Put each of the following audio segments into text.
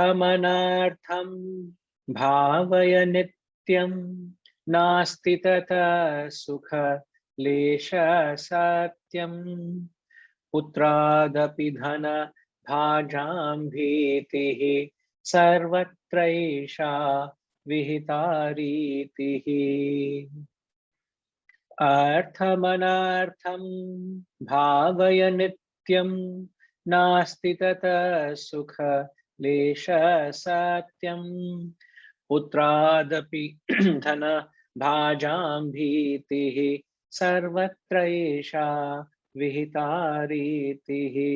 Arthamanartham bhavaya nityam nasti tata sukha lesha satyam putradapi dhana bhajam bhitihi sarvatraisha vihitaritihi. Arthamanartham bhavaya nityam nasti tata sukha lesha satyam putradapi dhana bhajam bhitihi sarvatraisha vihitaritihi.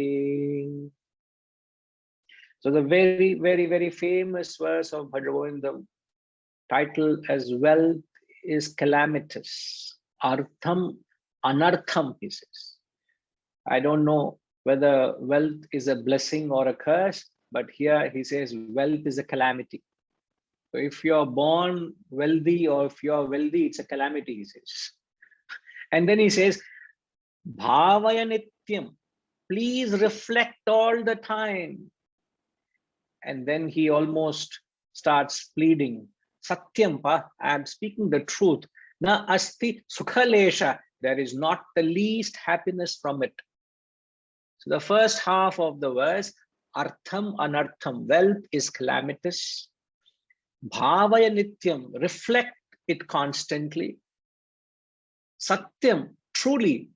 So the very, very, very famous verse of Bhajagovindam, titled as wealth is calamitous. Artham, anartham, he says. I don't know whether wealth is a blessing or a curse, but here he says wealth is a calamity. So if you're born wealthy or if you're wealthy, it's a calamity, he says. And then he says, bhavaya nityam, please reflect all the time. And then he almost starts pleading, satyam pa, I am speaking the truth. Na asti sukhalesha, there is not the least happiness from it. So the first half of the verse, artham anartham, wealth is calamitous. Bhavaya nityam, reflect it constantly. Satyam, truly,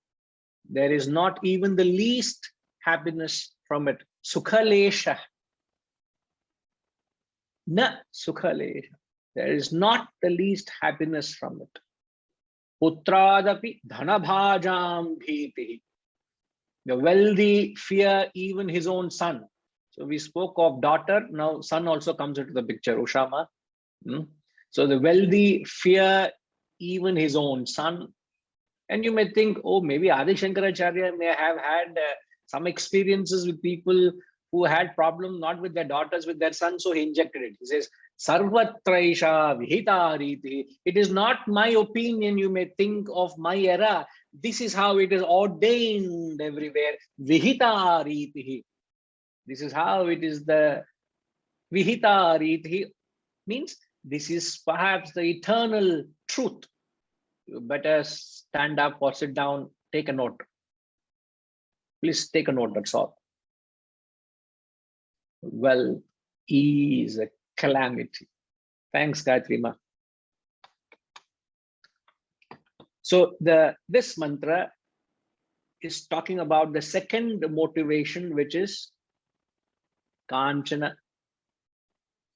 there is not even the least happiness from it. Sukhalesha. Na sukhalesha. There is not the least happiness from it. Putradapi dhanabhajam bhitihi. The wealthy fear even his own son. So we spoke of daughter, now son also comes into the picture, Ushama. So the wealthy fear even his own son. And you may think, oh, maybe Adi Shankaracharya may have had some experiences with people who had problem not with their daughters, with their sons, so he injected it. He says, Sarvatraisha Vihitariti. It is not my opinion, you may think of my era. This is how it is ordained everywhere. Vihitariti. This is how it is the Vihitariti means this is perhaps the eternal truth. You better stand up or sit down, take a note. Please take a note, that's all. Wealth is a calamity. Thanks, Gayatri Ma. So this mantra is talking about the second motivation, which is Kanchana,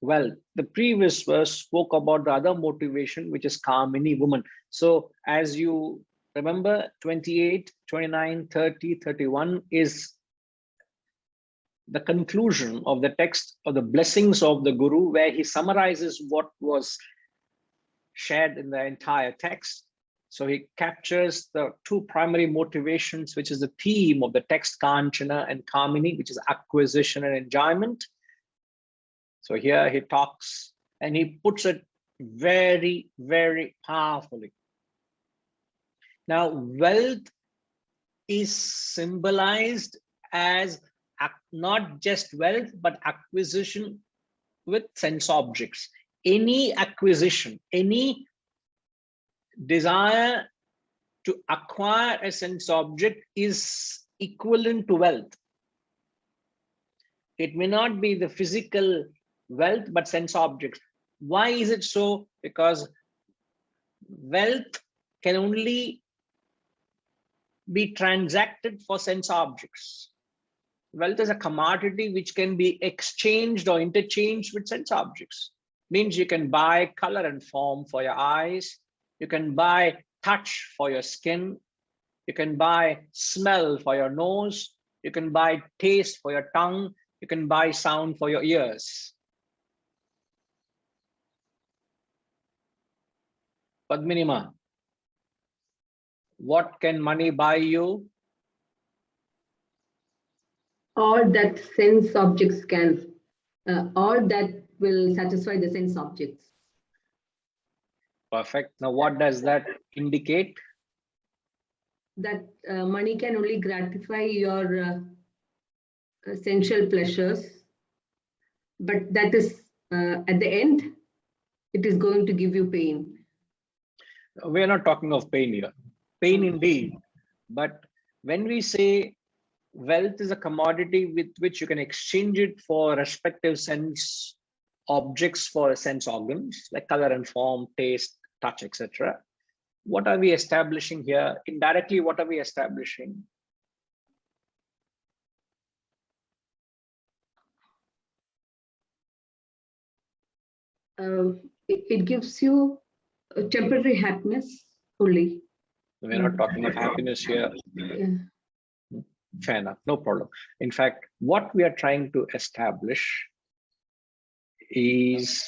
wealth. The previous verse spoke about the other motivation, which is Kamini, woman. So as you remember, 28, 29, 30, 31 is the conclusion of the text or the blessings of the Guru, where he summarizes what was shared in the entire text. So he captures the two primary motivations, which is the theme of the text, Kanchana and Kamini, which is acquisition and enjoyment. So here he talks and he puts it very, very powerfully. Now, wealth is symbolized as not just wealth, but acquisition with sense objects. Any acquisition, any desire to acquire a sense object is equivalent to wealth. It may not be the physical wealth, but sense objects. Why is it so? Because wealth can only be transacted for sense objects. Wealth is a commodity which can be exchanged or interchanged with sense objects. Means you can buy color and form for your eyes. You can buy touch for your skin. You can buy smell for your nose. You can buy taste for your tongue. You can buy sound for your ears. Padminima, what can money buy you? All that sense objects can, all that will satisfy the sense objects. Perfect. Now, what does that indicate? That money can only gratify your sensual pleasures. but that is at the end, it is going to give you pain. We are not talking of pain here. Pain indeed. But when we say wealth is a commodity with which you can exchange it for respective sense objects for sense organs like color and form, taste, touch, etc. What are we establishing here? Indirectly, what are we establishing? It gives you a temporary happiness only. We're not talking of happiness here. Yeah. Fair enough, no problem. In fact, what we are trying to establish is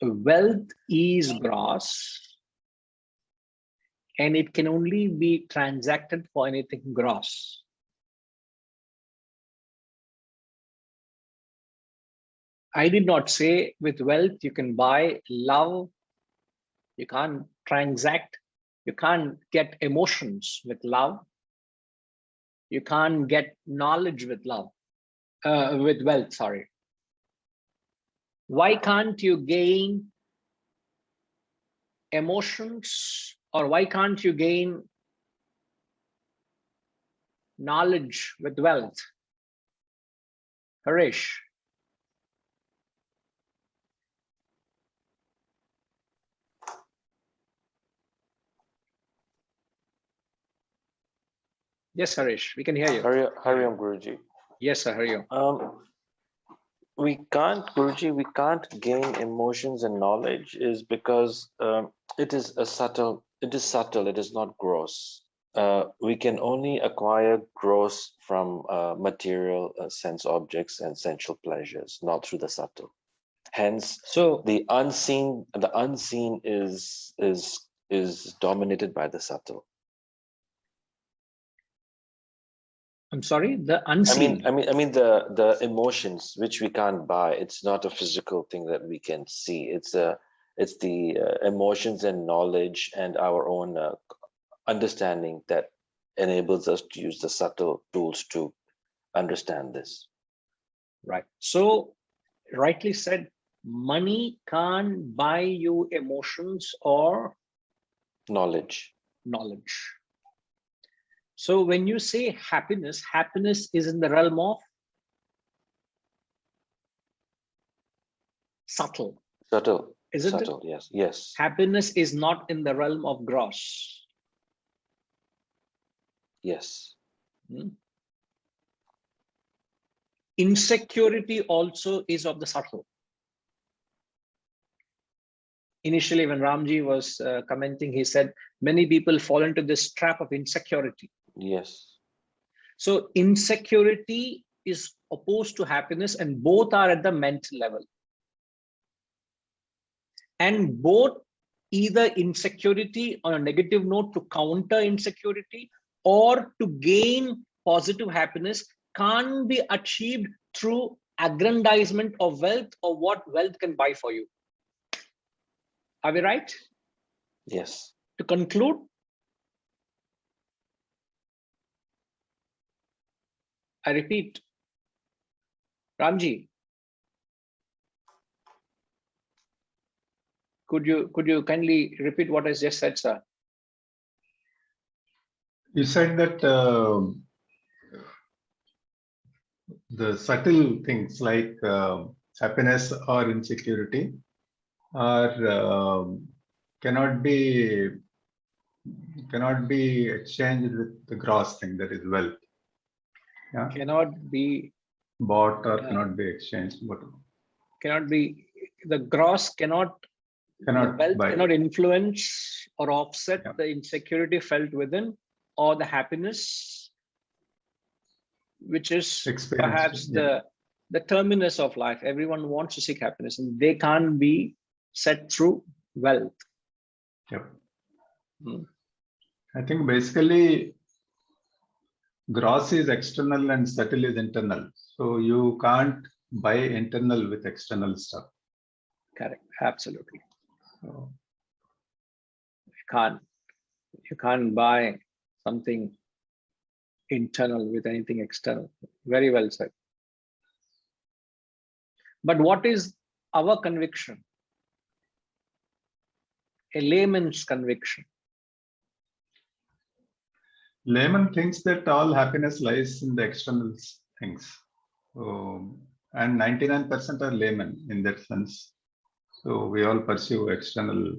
wealth is gross and it can only be transacted for anything gross. I did not say with wealth you can buy love, you can't transact, you can't get emotions with love, you can't get knowledge with love, with wealth, sorry. Why can't you gain emotions, or why can't you gain knowledge with wealth? Harish. Yes, Harish, we can hear you. Hariom Guruji. Yes, sir, Hariom. We can't, Guruji, we can't gain emotions and knowledge is because it is subtle, it is not gross. We can only acquire gross from material sense objects and sensual pleasures, not through the subtle. Hence, So the unseen is dominated by the subtle. I'm sorry, the unseen. I mean the emotions which we can't buy. It's not a physical thing that we can see. It's the emotions and knowledge and our own understanding that enables us to use the subtle tools to understand this. Right. So rightly said, money can't buy you emotions or Knowledge. knowledge. So when you say happiness, happiness is in the realm of subtle. Subtle. Isn't it? Subtle, yes. Yes. Happiness is not in the realm of gross. Yes. Insecurity also is of the subtle. Initially, when Ramji was commenting, he said, many people fall into this trap of insecurity. Yes. So insecurity is opposed to happiness, and both are at the mental level. And both either insecurity on a negative note to counter insecurity or to gain positive happiness can't be achieved through aggrandizement of wealth or what wealth can buy for you. Are we right? Yes. To conclude, I repeat, Ramji, could you kindly repeat what I just said, sir? You said that the subtle things like happiness or insecurity are cannot be exchanged with the gross thing, that is wealth. Yeah. Cannot be Bought or cannot be exchanged. But cannot be, the gross cannot the wealth buy. cannot influence or offset Yeah. the insecurity felt within or the happiness, which is Experienced, perhaps yeah. the terminus of life. Everyone wants to seek happiness, and they can't be set through wealth. Yep. Hmm. I think basically gross is external and subtle is internal. So you can't buy internal with external stuff. Correct. Absolutely. So, You can't buy something internal with anything external. Very well said. But what is our conviction? A layman's conviction. Layman thinks that all happiness lies in the external things. And 99% are laymen in that sense. So we all pursue external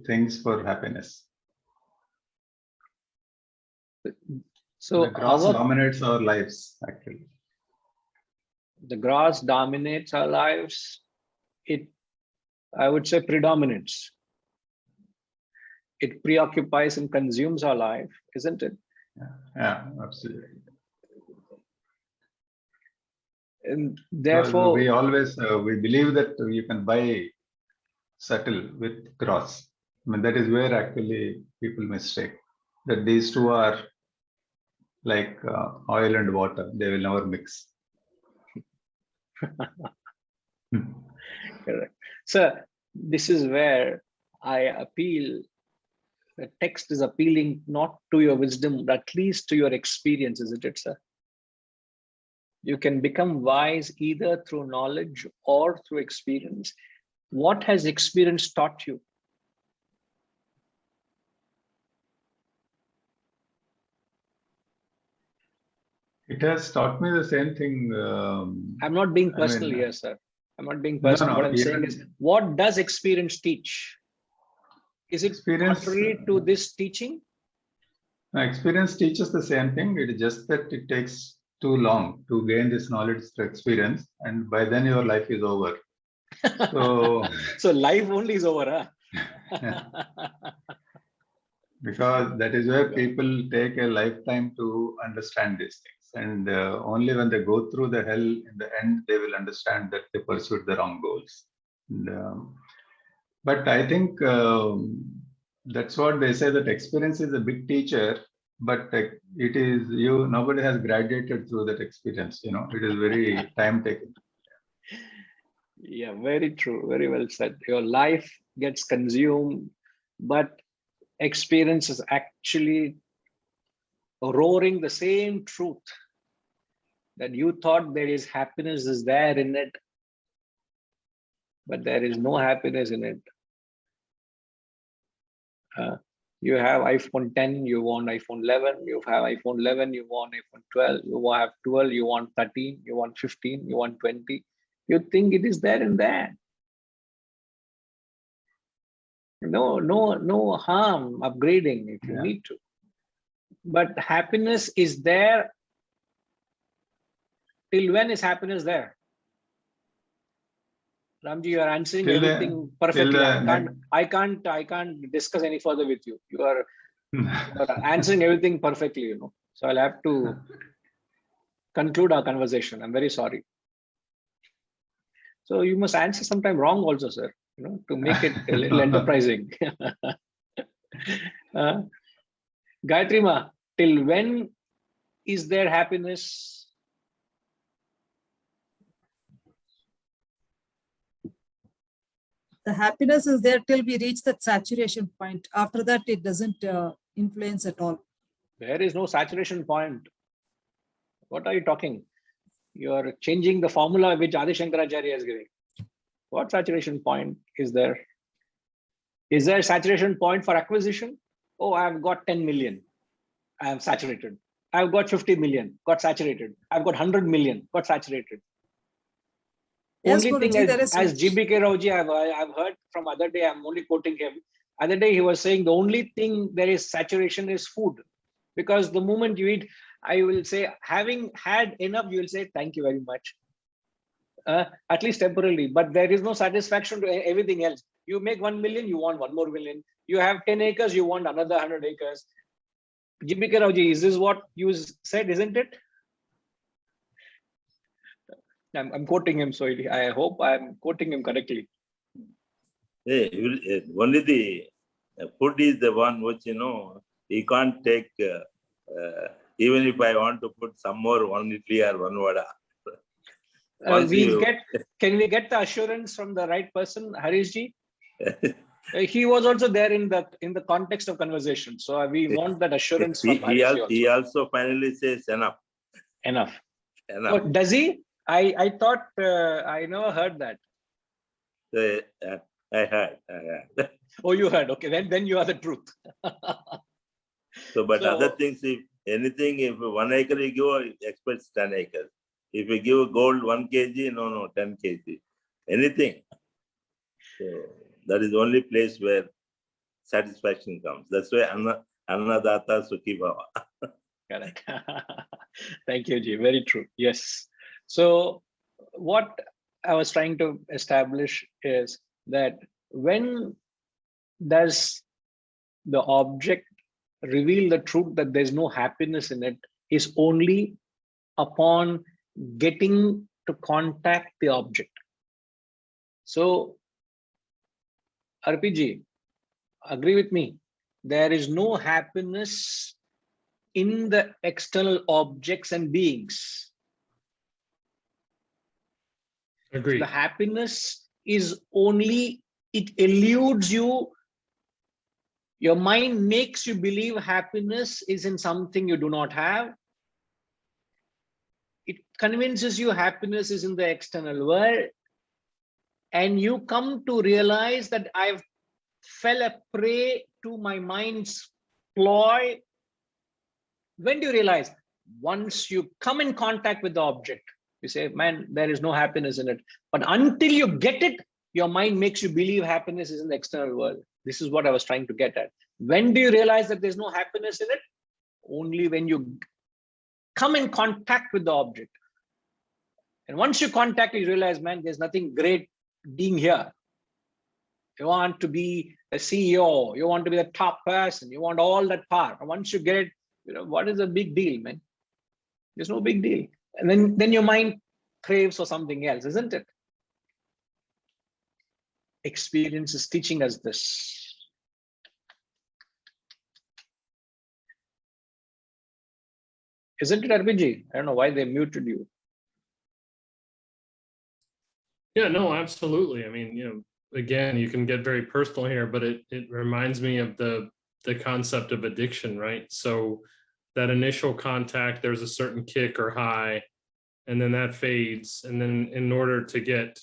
things for happiness. So the grass dominates our lives, actually. The grass dominates our lives. It, I would say, predominates. It preoccupies and consumes our life, isn't it? Yeah, absolutely. And therefore, we always we believe that you can buy subtle with grass. I mean, that is where actually people mistake, that these two are like oil and water. They will never mix. correct. So this is where I appeal. The text is appealing not to your wisdom, but at least to your experience, isn't it, sir? You can become wise either through knowledge or through experience. What has experience taught you? It has taught me the same thing. I'm not being personal here, sir. I'm not being personal. What I'm saying is, what does experience teach? Is it contrary to this teaching? Experience teaches the same thing. It is just that it takes too long to gain this knowledge through experience, and by then your life is over. So, so life only is over, huh? Because that is where people take a lifetime to understand these things. And only when they go through the hell in the end, they will understand that they pursued the wrong goals. And, but I think that's what they say, that experience is a big teacher, but it is nobody has graduated through that experience. You know, it is very time taking. Yeah, very true. Very well said. Your life gets consumed, but experience is actually roaring the same truth that you thought there is happiness is there in it, but there is no happiness in it. You have iPhone 10, you want iPhone 11, you have iPhone 11, you want iPhone 12, you have 12, you want 13, you want 15, you want 20. You think it is there and there. No harm upgrading if you need to. But happiness is there. Till when is happiness there? Ramji, you are answering everything perfectly. I can't discuss any further with you. You are answering everything perfectly, you know. So I'll have to conclude our conversation. I'm very sorry. So you must answer sometime wrong also, sir, you know, to make it a little enterprising. Gayatri Ma, till when is there happiness? The happiness is there till we reach that saturation point. After that, it doesn't influence at all. There is no saturation point. What are you talking? You are changing the formula which Adi Shankaracharya is giving. What saturation point is there? Is there a saturation point for acquisition? Oh, I've got 10 million. I am saturated. I've got 50 million, got saturated. I've got 100 million, got saturated. Yes, Only thing Guruji, as GBK Rauji, I've heard from other day, I'm only quoting him. Other day he was saying the only thing there is saturation is food. Because the moment you eat, I will say, having had enough, you will say, thank you very much. At least temporarily, but there is no satisfaction to everything else. You make 1 million, you want 1 more million. You have 10 acres, you want another 100 acres. GBK Rauji, is this what you said, isn't it? I'm quoting him, so I hope I'm quoting him correctly. Only the food is the one which, you know, you can't take, even if I want to put some more, 1 idli or 1 vada. Can we get the assurance from the right person, Harish ji? He was also there in the context of conversation. So we want that assurance from He Maharishi he also. also finally says enough. Enough. Enough. Oh, does he? I thought I never heard that. I heard. Oh, you heard. Okay, then you are the truth. So, but So- other things, if anything, if 1 acre you give, expects 10 acres. If you give gold 1 kg, no, 10 kg. Anything. So that is the only place where satisfaction comes. That's why Annadata Sukhi Bhava. Correct. Thank you, Ji. Very true. Yes. So what I was trying to establish is that when does the object reveal the truth that there's no happiness in it is only upon getting to contact the object. So RPG, agree with me, there is no happiness in the external objects and beings. Agreed. The happiness is only, it eludes you. Your mind makes you believe happiness is in something you do not have. It convinces you happiness is in the external world. And you come to realize that I've fell a prey to my mind's ploy. When do you realize? Once you come in contact with the object, you say, man, there is no happiness in it. But until you get it, your mind makes you believe happiness is in the external world. This is what I was trying to get at. When do you realize that there's no happiness in it? Only when you come in contact with the object. And once you contact it, you realize, man, there's nothing great being here. You want to be a CEO, you want to be the top person, you want all that power. And once you get it, you know, what is a big deal, man? There's no big deal. And then your mind craves for something else, isn't it? Experience is teaching us this. Isn't it, RPG? I don't know why they muted you. Yeah, no, absolutely. I mean, again, you can get very personal here, but it reminds me of the concept of addiction, right? So that initial contact, there's a certain kick or high, and then that fades. And then in order to get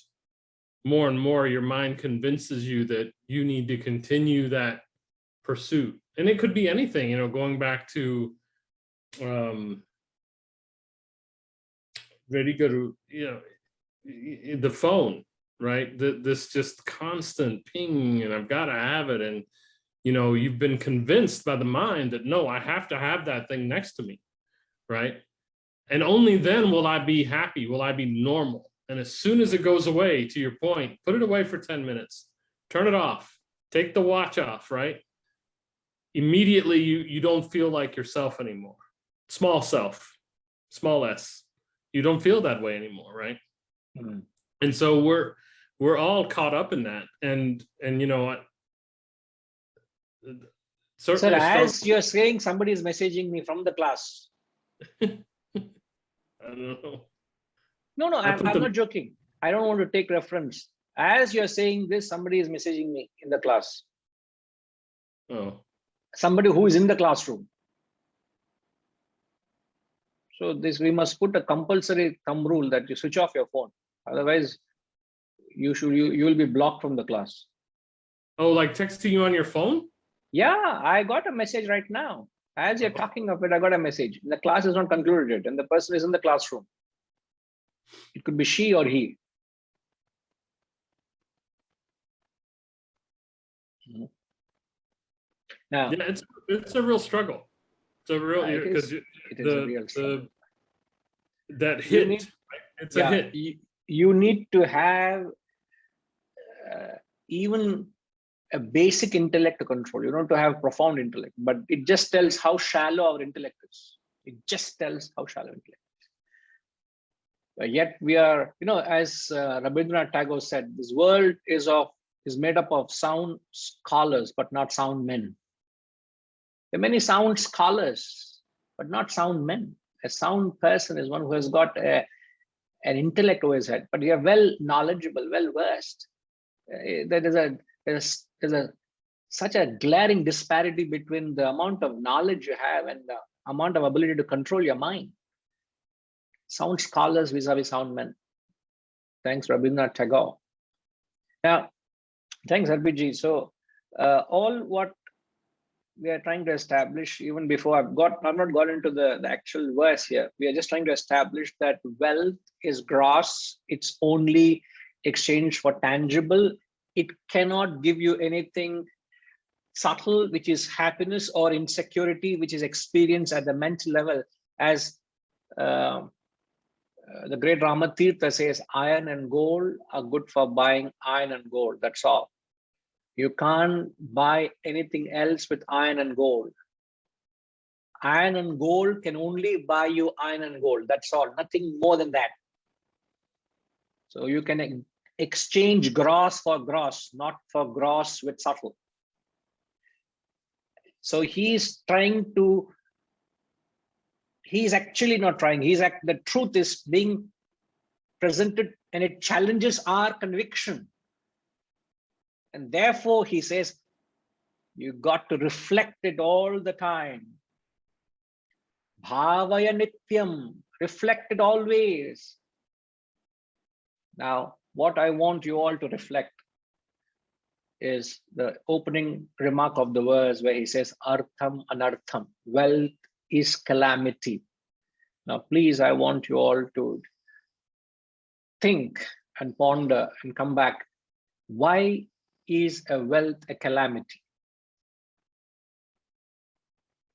more and more, your mind convinces you that you need to continue that pursuit. And it could be anything, going back to very good, the phone, right? This just constant ping, and I've got to have it. And, you've been convinced by the mind that, no, I have to have that thing next to me, right? And only then will I be happy, will I be normal. And as soon as it goes away, to your point, put it away for 10 minutes, turn it off, take the watch off, right? Immediately, you don't feel like yourself anymore. Small self, small s. You don't feel that way anymore, right? Mm. And so we're all caught up in that. And you know what? Sir, Certainly as you're saying, somebody is messaging me from the class. I don't know. No, I I'm put them- not joking. I don't want to take reference. As you're saying this, somebody is messaging me in the class. Oh, Somebody who is in the classroom. So we must put a compulsory thumb rule that you switch off your phone. Otherwise, you will be blocked from the class. oh, like texting you on your phone? Yeah, I got a message right now. As you're talking of it, I got a message. The class is not concluded yet, and the person is in the classroom. It could be she or he. Now, Yeah, it's a real struggle. It's a real, it because is a real struggle. that hit, need- right? It's a hit. You need to have even a basic intellect to control. You don't have to have profound intellect, but it just tells how shallow our intellect is. It just tells how shallow intellect is. But yet we are, as Rabindranath Tagore said, this world is made up of sound scholars, but not sound men. There are many sound scholars, but not sound men. A sound person is one who has got an intellect over his head, but they are well knowledgeable, well versed. There is there's such a glaring disparity between the amount of knowledge you have and the amount of ability to control your mind. Sound scholars vis-a-vis sound men. Thanks, Rabindranath Tagore. Now, thanks, RPG. So, all what we are trying to establish, even before I've not got into the actual verse here, we are just trying to establish that wealth is gross. It's only exchange for tangible. It cannot give you anything subtle, which is happiness, or insecurity, which is experience at the mental level. As the great Ramatirtha says, iron and gold are good for buying iron and gold. That's all. You can't buy anything else with iron and gold. Iron and gold can only buy you iron and gold. That's all, nothing more than that. So you can exchange gross for gross, not for gross with subtle. So he's actually not trying. The truth is being presented and it challenges our conviction. And therefore he says, you got to reflect it all the time. Bhavaya nityam, reflect it always. Now, what I want you all to reflect is the opening remark of the verse where he says, artham anartham, wealth is calamity. Now, please, I want you all to think and ponder and come back. Why is a wealth a calamity?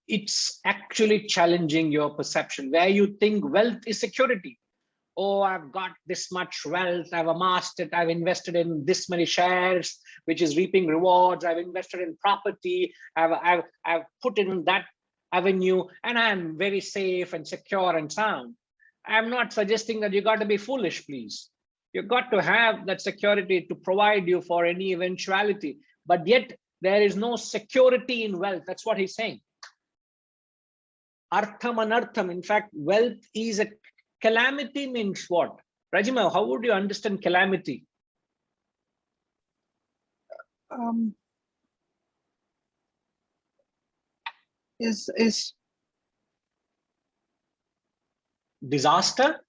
It's actually challenging your perception where you think wealth is security. Oh, I've got this much wealth, I've amassed it, I've invested in this many shares, which is reaping rewards, I've invested in property, I've put in that avenue, and I'm very safe and secure and sound. I'm not suggesting that you got to be foolish, please. You've got to have that security to provide you for any eventuality, but yet there is no security in wealth. That's what he's saying. Artham anartham. In fact, wealth is a calamity. Means what? Rajima, how would you understand calamity? Is Disaster?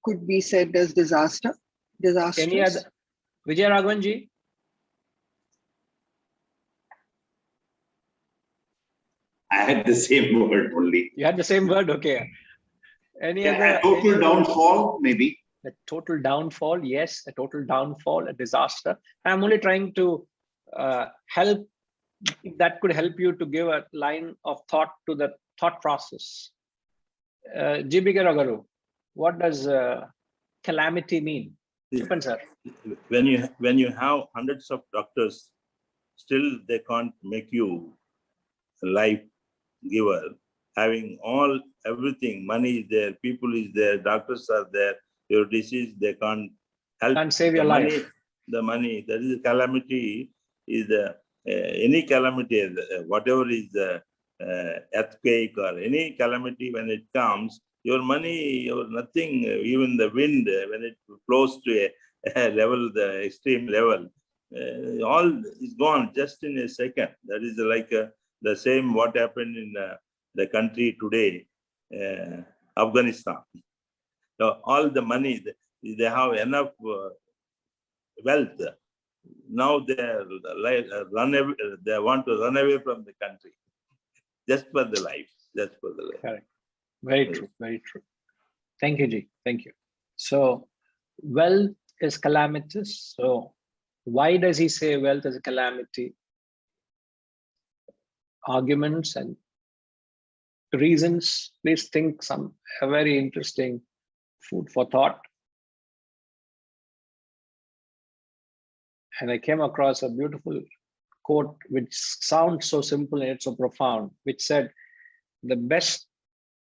could be said as disaster, disastrous. Any other? Vijay Raghavanji? I had the same word only. You had the same word, okay. Any Yeah, other? a total downfall, maybe. A total downfall, yes, a total downfall, a disaster. I'm only trying to help, if that could help you to give a line of thought to the thought process. G.B. Ragaru, what does calamity mean? Chupan, sir. When you have hundreds of doctors, still they can't make you a life giver. Having everything, money is there, people is there, doctors are there, your disease, they can't help. Can't save your life. The money, that is a calamity, is any calamity, whatever is the earthquake or any calamity, when it comes, your money, your nothing, even the wind, when it flows to a level, the extreme level, all is gone just in a second. That is like the same what happened in the country today, Afghanistan. So all the money, they have enough wealth. Now they want to run away from the country just for the life, just for the life. Correct. Very true, very true. Thank you, Ji. Thank you. So wealth is calamitous. So why does he say wealth is a calamity? Arguments and reasons. Please think a very interesting food for thought. And I came across a beautiful quote which sounds so simple and it's so profound, which said, the best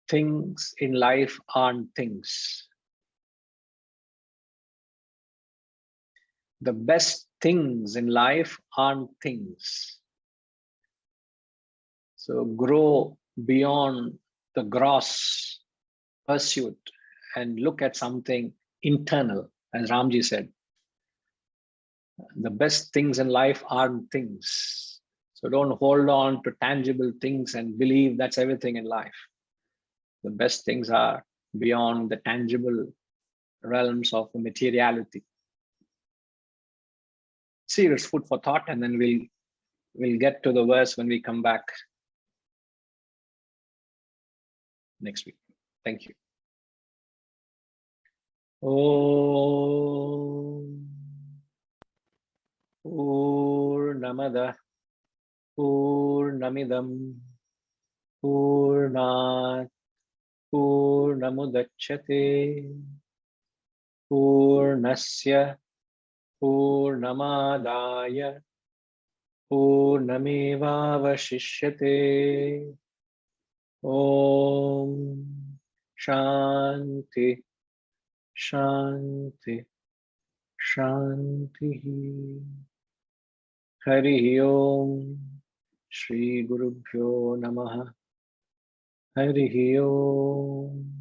things in life aren't things. The best things in life aren't things. So grow beyond the gross pursuit and look at something internal, as Ramji said. The best things in life aren't things. So don't hold on to tangible things and believe that's everything in life. The best things are beyond the tangible realms of the materiality. Serious food for thought, and then we'll get to the verse when we come back next week. Thank you. Om Purnamada Purnamidam Purnat Purnamudachyate Purnasya Purnamadaya Purnamevavashishyate. Om Shanti Shanti Shanti. Hari Om. Shri Gurubhyo Namaha. Hari Om.